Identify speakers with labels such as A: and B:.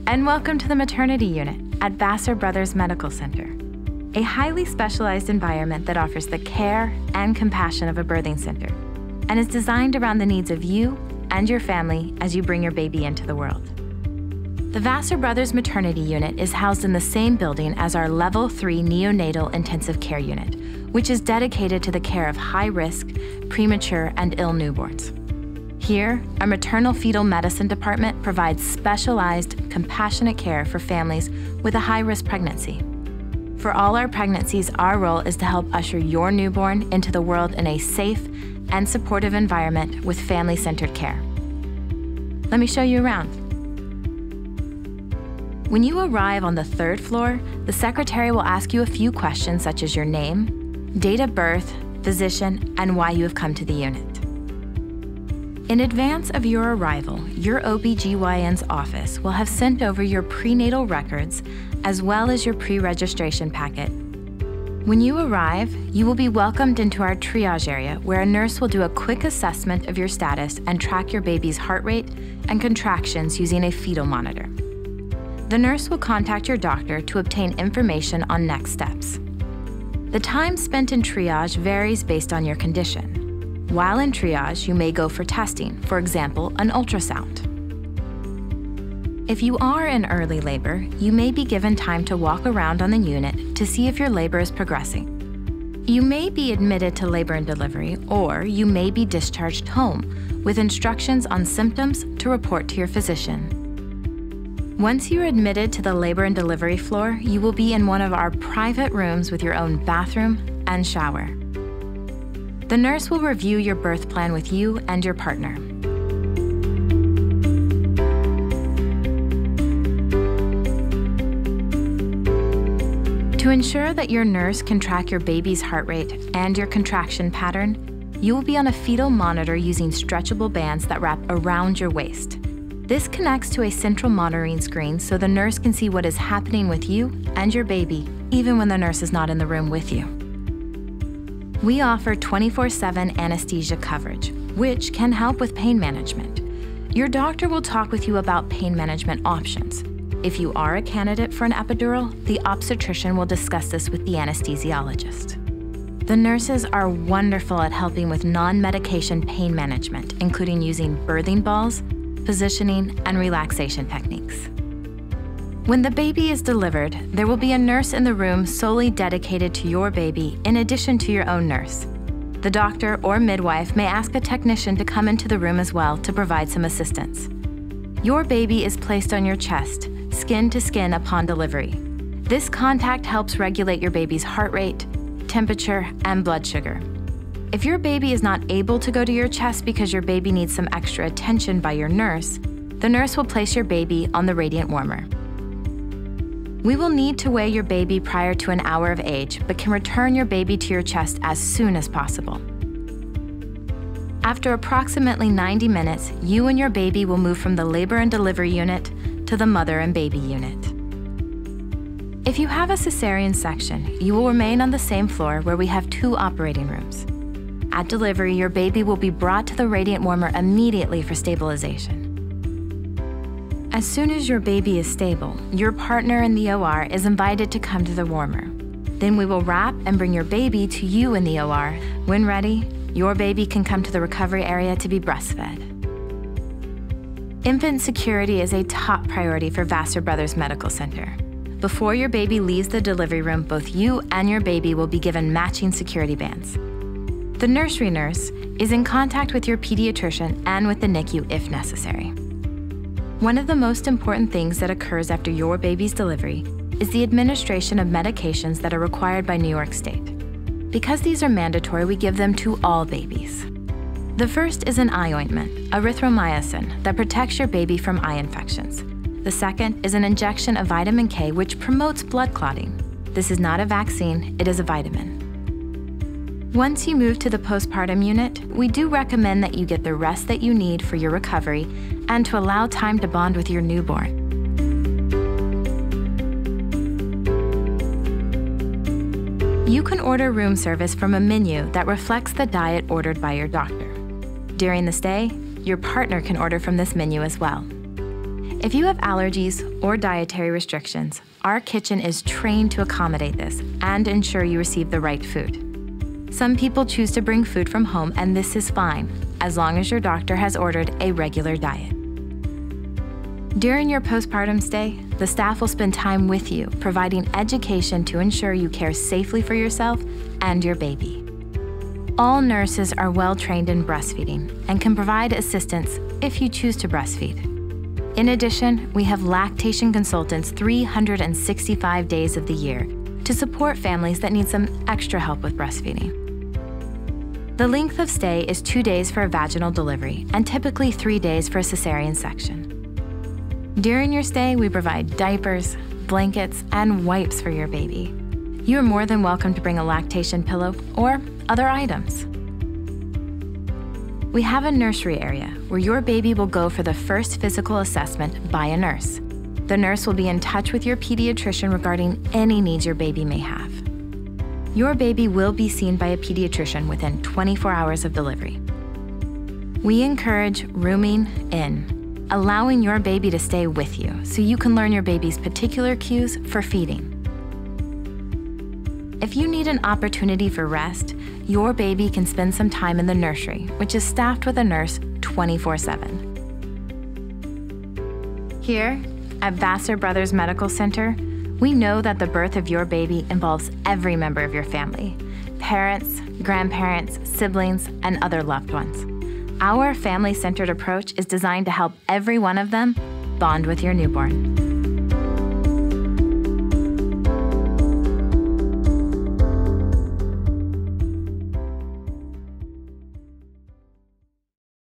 A: and welcome to the maternity unit at Vassar Brothers Medical Center, a highly specialized environment that offers the care and compassion of a birthing center and is designed around the needs of you and your family as you bring your baby into the world. The Vassar Brothers Maternity Unit is housed in the same building as our Level 3 Neonatal Intensive Care Unit, which is dedicated to the care of high-risk, premature, and ill newborns. Here, our maternal fetal medicine department provides specialized, compassionate care for families with a high-risk pregnancy. For all our pregnancies, our role is to help usher your newborn into the world in a safe and supportive environment with family-centered care. Let me show you around. When you arrive on the 3rd floor, the secretary will ask you a few questions such as your name, date of birth, physician, and why you have come to the unit. In advance of your arrival, your OB/GYN's office will have sent over your prenatal records as well as your pre-registration packet. When you arrive, you will be welcomed into our triage area where a nurse will do a quick assessment of your status and track your baby's heart rate and contractions using a fetal monitor. The nurse will contact your doctor to obtain information on next steps. The time spent in triage varies based on your condition. While in triage, you may go for testing, for example, an ultrasound. If you are in early labor, you may be given time to walk around on the unit to see if your labor is progressing. You may be admitted to labor and delivery, or you may be discharged home with instructions on symptoms to report to your physician. Once you're admitted to the labor and delivery floor, you will be in one of our private rooms with your own bathroom and shower. The nurse will review your birth plan with you and your partner. To ensure that your nurse can track your baby's heart rate and your contraction pattern, you will be on a fetal monitor using stretchable bands that wrap around your waist. This connects to a central monitoring screen so the nurse can see what is happening with you and your baby, even when the nurse is not in the room with you. We offer 24/7 anesthesia coverage, which can help with pain management. Your doctor will talk with you about pain management options. If you are a candidate for an epidural, the obstetrician will discuss this with the anesthesiologist. The nurses are wonderful at helping with non-medication pain management, including using birthing balls, positioning, and relaxation techniques. When the baby is delivered, there will be a nurse in the room solely dedicated to your baby in addition to your own nurse. The doctor or midwife may ask a technician to come into the room as well to provide some assistance. Your baby is placed on your chest, skin to skin upon delivery. This contact helps regulate your baby's heart rate, temperature, and blood sugar. If your baby is not able to go to your chest because your baby needs some extra attention by your nurse, the nurse will place your baby on the radiant warmer. We will need to weigh your baby prior to an hour of age, but can return your baby to your chest as soon as possible. After approximately 90 minutes, you and your baby will move from the labor and delivery unit to the mother and baby unit. If you have a cesarean section, you will remain on the same floor where we have 2 operating rooms. At delivery, your baby will be brought to the radiant warmer immediately for stabilization. As soon as your baby is stable, your partner in the OR is invited to come to the warmer. Then we will wrap and bring your baby to you in the OR. When ready, your baby can come to the recovery area to be breastfed. Infant security is a top priority for Vassar Brothers Medical Center. Before your baby leaves the delivery room, both you and your baby will be given matching security bands. The nursery nurse is in contact with your pediatrician and with the NICU if necessary. One of the most important things that occurs after your baby's delivery is the administration of medications that are required by New York State. Because these are mandatory, we give them to all babies. The first is an eye ointment, erythromycin, that protects your baby from eye infections. The second is an injection of vitamin K, which promotes blood clotting. This is not a vaccine, it is a vitamin. Once you move to the postpartum unit, we do recommend that you get the rest that you need for your recovery and to allow time to bond with your newborn. You can order room service from a menu that reflects the diet ordered by your doctor. During the stay, your partner can order from this menu as well. If you have allergies or dietary restrictions, our kitchen is trained to accommodate this and ensure you receive the right food. Some people choose to bring food from home, and this is fine, as long as your doctor has ordered a regular diet. During your postpartum stay, the staff will spend time with you, providing education to ensure you care safely for yourself and your baby. All nurses are well trained in breastfeeding and can provide assistance if you choose to breastfeed. In addition, we have lactation consultants 365 days of the year to support families that need some extra help with breastfeeding. The length of stay is 2 days for a vaginal delivery and typically 3 days for a cesarean section. During your stay, we provide diapers, blankets, and wipes for your baby. You are more than welcome to bring a lactation pillow or other items. We have a nursery area where your baby will go for the first physical assessment by a nurse. The nurse will be in touch with your pediatrician regarding any needs your baby may have. Your baby will be seen by a pediatrician within 24 hours of delivery. We encourage rooming in, allowing your baby to stay with you so you can learn your baby's particular cues for feeding. If you need an opportunity for rest, your baby can spend some time in the nursery, which is staffed with a nurse 24/7. Here at Vassar Brothers Medical Center, we know that the birth of your baby involves every member of your family: parents, grandparents, siblings, and other loved ones. Our family-centered approach is designed to help every one of them bond with your newborn.